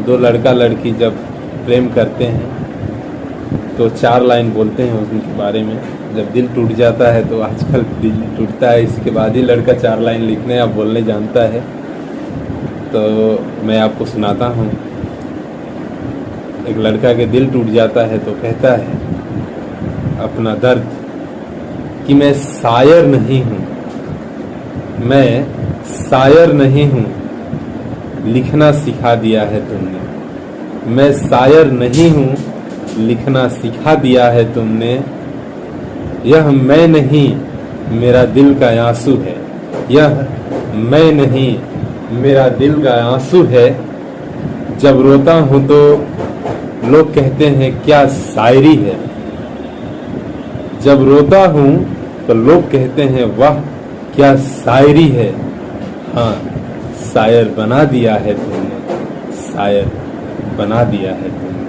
दो लड़का लड़की जब प्रेम करते हैं तो 4 लाइन बोलते हैं उनके बारे में। जब दिल टूट जाता है तो आजकल दिल टूटता है, इसके बाद ही लड़का 4 लाइन लिखने या बोलने जानता है। तो मैं आपको सुनाता हूँ। एक लड़का के दिल टूट जाता है तो कहता है अपना दर्द कि मैं शायर नहीं हूँ, मैं शायर नहीं हूँ, लिखना सिखा दिया है तुमने। मैं शायर नहीं हूँ, लिखना सिखा दिया है तुमने। यह मैं नहीं मेरा दिल का आंसू है, यह मैं नहीं मेरा दिल का आंसू है। जब रोता हूँ तो लोग कहते हैं क्या शायरी है, जब रोता हूँ तो लोग कहते हैं वाह क्या शायरी है। हाँ, शायर बना दिया है तुमने, शायर बना दिया है तुमने।